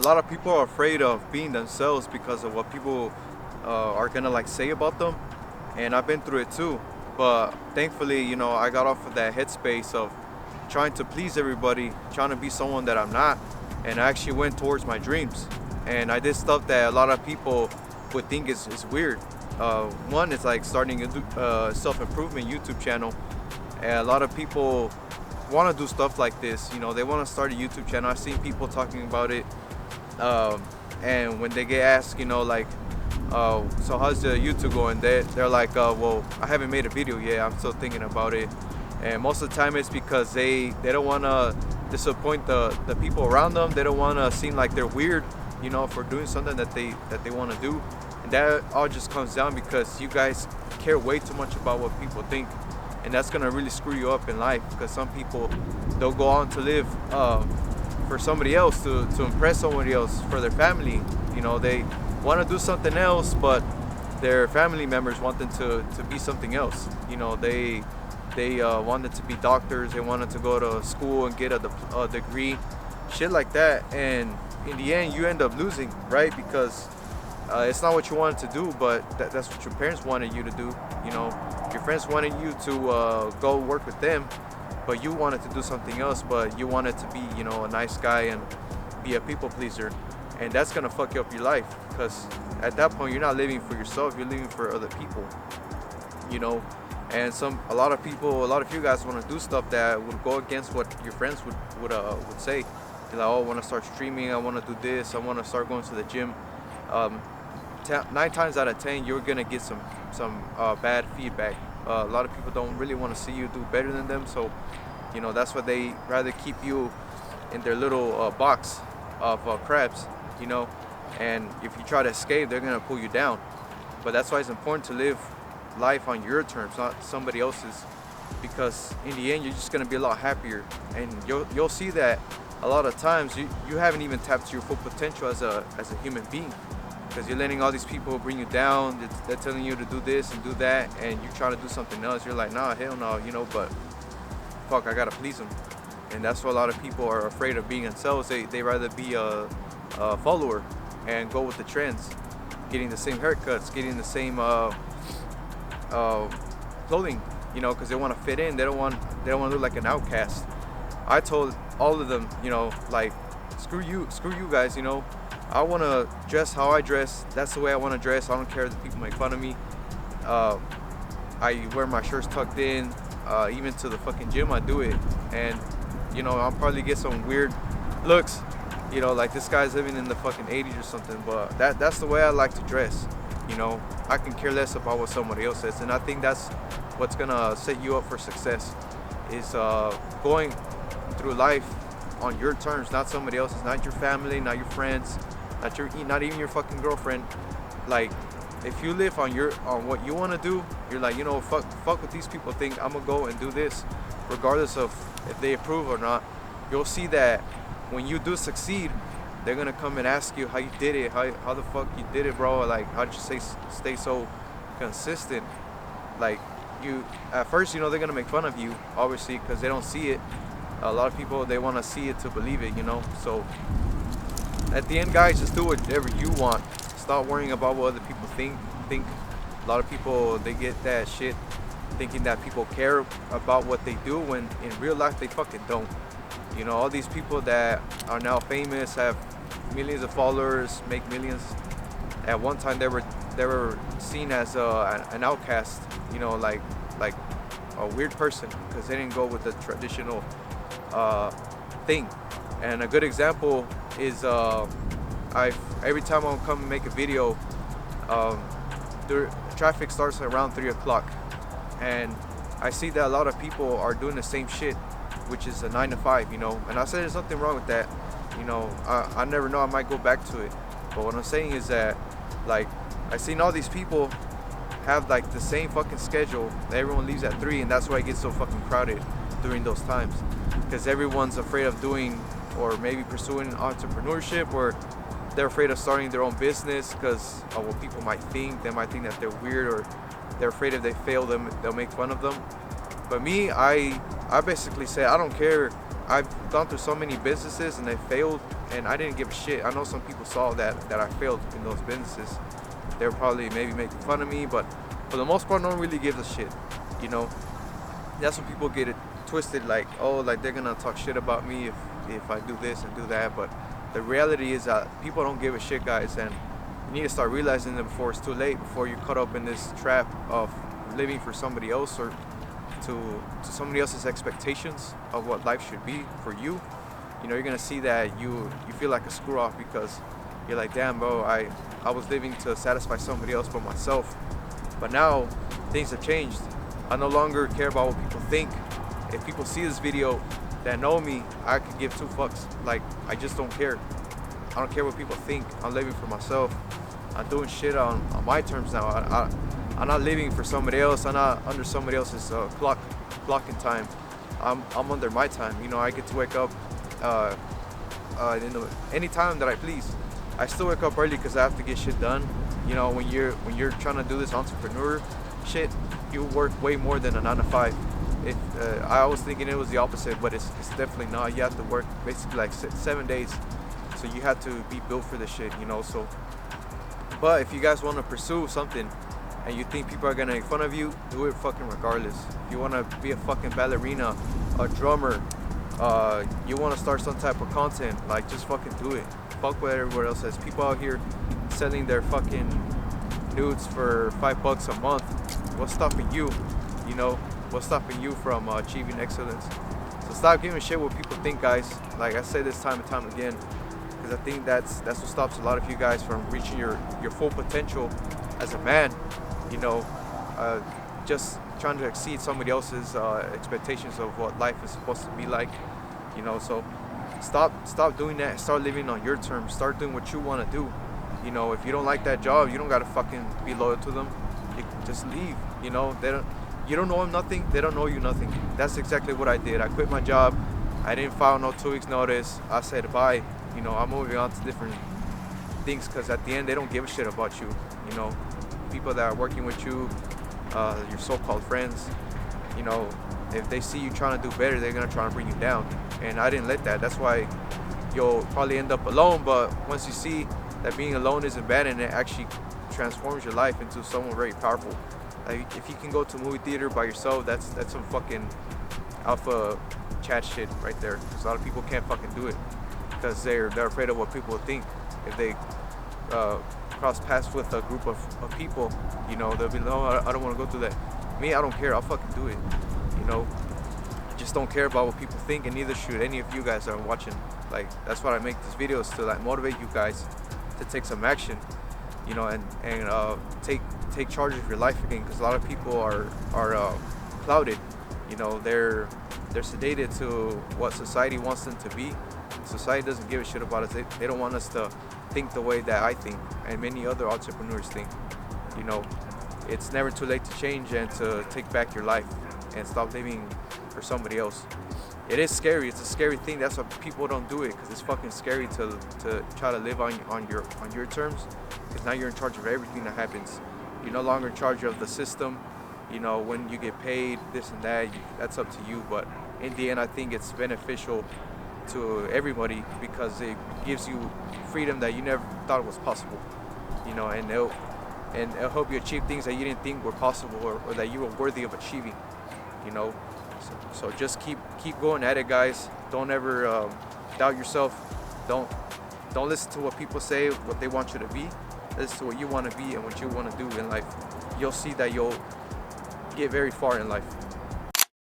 lot of people are afraid of being themselves because of what people are gonna like say about them, and I've been through it too. But thankfully, I got off of that headspace of trying to please everybody, trying to be someone that I'm not, and I actually went towards my dreams. And I did stuff that a lot of people would think is weird. One is like starting a self-improvement YouTube channel, and a lot of people want to do stuff like this. They want to start a YouTube channel. I've seen people talking about it, um, and when they get asked, like, so how's the YouTube going? They're like, well, I haven't made a video yet. I'm still thinking about it. And most of the time, it's because they don't want to disappoint the people around them. They don't want to seem like they're weird, for doing something that they want to do. And that all just comes down because you guys care way too much about what people think, and that's gonna really screw you up in life. Because some people, they'll go on to live for somebody else, to impress somebody else, for their family. They want to do something else, but their family members want them to be something else. They wanted to be doctors. They wanted to go to school and get a degree, shit like that. And in the end, you end up losing, right? Because it's not what you wanted to do, but that's what your parents wanted you to do. Your friends wanted you to go work with them, but you wanted to do something else. But you wanted to be, a nice guy and be a people pleaser, and that's gonna fuck you up your life. Because at that point, you're not living for yourself. You're living for other people. And a lot of people, a lot of you guys want to do stuff that would go against what your friends would say. They're like, oh, I want to start streaming. I want to do this. I want to start going to the gym. 9 times out of 10, you're gonna get some bad feedback. A lot of people don't really want to see you do better than them, so that's why they rather keep you in their little box of crabs. And if you try to escape, they're gonna pull you down. But that's why it's important to live life on your terms, not somebody else's, because in the end, you're just gonna be a lot happier, and you'll see that a lot of times you haven't even tapped your full potential as a human being. Because you're letting all these people bring you down. They're telling you to do this and do that, and you're trying to do something else. You're like, nah, hell no, but fuck, I gotta please them. And that's why a lot of people are afraid of being themselves. They rather be a follower and go with the trends, getting the same haircuts, getting the same clothing, because they want to fit in. They don't want to look like an outcast. I told all of them, like, screw you guys, I want to dress how I dress. That's the way I want to dress. I don't care if people make fun of me. I wear my shirts tucked in. Even to the fucking gym, I do it. And, I'll probably get some weird looks, like this guy's living in the fucking 80s or something. But that's the way I like to dress. I can care less about what somebody else says. And I think that's what's going to set you up for success, is going through life on your terms, not somebody else's, not your family, not your friends, not even your fucking girlfriend. Like, if you live on what you want to do, you're like, fuck what these people think. I'm gonna go and do this, regardless of if they approve or not. You'll see that when you do succeed, they're gonna come and ask you how you did it, how the fuck you did it, bro. Like, how did you stay so consistent? Like, you at first, they're gonna make fun of you, obviously, because they don't see it. A lot of people, they want to see it to believe it, So at the end, guys, just do whatever you want. Stop worrying about what other people think. A lot of people, they get that shit thinking that people care about what they do, when in real life they fucking don't. All these people that are now famous, have millions of followers, make millions. At one time, they were seen as an outcast. Like a weird person, because they didn't go with the traditional thing. And a good example is every time I come and make a video, the traffic starts around 3 o'clock, and I see that a lot of people are doing the same shit, which is a 9 to 5, and I say there's nothing wrong with that. I never know, I might go back to it. But what I'm saying is that, like, I've seen all these people have like the same fucking schedule. Everyone leaves at 3, and that's why it gets so fucking crowded during those times, because everyone's afraid of doing, or maybe pursuing entrepreneurship, or they're afraid of starting their own business because of what people might think. They might think that they're weird, or they're afraid if they fail them, they'll make fun of them. But me, I basically say, I don't care. I've gone through so many businesses and they failed, and I didn't give a shit. I know some people saw that I failed in those businesses. They were probably maybe making fun of me, but for the most part, no one really gives a shit. You know, that's when people get it twisted, like, oh, like they're gonna talk shit about me if I do this and do that. But the reality is that people don't give a shit, guys, and you need to start realizing that before it's too late, before you're caught up in this trap of living for somebody else or to somebody else's expectations of what life should be for you. You know, you're gonna see that you feel like a screw off because you're like, damn, bro, I was living to satisfy somebody else but myself. But now things have changed. I no longer care about what people think. If people see this video that know me, I could give two fucks. Like, I just don't care. I don't care what people think. I'm living for myself. I'm doing shit on my terms now. I'm not living for somebody else. I'm not under somebody else's clocking time. I'm under my time. You know, I get to wake up any time that I please. I still wake up early because I have to get shit done. You know, when you're trying to do this entrepreneur shit, you work way more than a 9 to 5. I was thinking it was the opposite, but it's definitely not. You have to work basically like 7 days, so you have to be built for this shit, you know. So, but if you guys want to pursue something and you think people are gonna make fun of you, do it fucking regardless. If you want to be a fucking ballerina, a drummer, you want to start some type of content, like, just fucking do it. Fuck what everyone else says. People out here selling their fucking nudes for $5 a month. What's stopping you? You know, what's stopping you from achieving excellence? So stop giving a shit what people think, guys. Like I say this time and time again, because I think that's what stops a lot of you guys from reaching your full potential as a man. You know, just trying to exceed somebody else's expectations of what life is supposed to be like. You know, so stop doing that. Start living on your terms. Start doing what you want to do. You know, if you don't like that job, you don't gotta fucking be loyal to them. You just leave. You know, you don't know them nothing. They don't know you nothing. That's exactly what I did. I quit my job. I didn't file no 2 weeks notice. I said bye. You know, I'm moving on to different things because at the end they don't give a shit about you. You know, people that are working with you, your so-called friends, you know, if they see you trying to do better, they're gonna try to bring you down. And I didn't let that. That's why you'll probably end up alone. But once you see that being alone isn't bad and it actually transforms your life into someone very powerful. Like, if you can go to a movie theater by yourself, that's some fucking alpha chat shit right there. Because a lot of people can't fucking do it because they're afraid of what people will think. If they cross paths with a group of people, you know, they'll be like, no, I don't want to go through that. Me, I don't care. I'll fucking do it. You know, I just don't care about what people think, and neither should any of you guys that are watching. Like, that's why I make these videos, to like motivate you guys to take some action, you know, and take charge of your life again. Because a lot of people are clouded, you know, they're sedated to what society wants them to be. Society doesn't give a shit about us. They don't want us to think the way that I think and many other entrepreneurs think. You know, it's never too late to change and to take back your life and stop living for somebody else. It is scary. It's a scary thing. That's why people don't do it, because it's fucking scary to try to live on your terms. Because now you're in charge of everything that happens. You're no longer in charge of the system. You know, when you get paid, this and that, that's up to you. But in the end, I think it's beneficial to everybody because it gives you freedom that you never thought was possible. You know, and it'll help you achieve things that you didn't think were possible or that you were worthy of achieving. You know, so just keep going at it, guys. Don't ever doubt yourself. Don't listen to what people say, what they want you to be. Listen to what you want to be and what you want to do in life. You'll see that you'll get very far in life.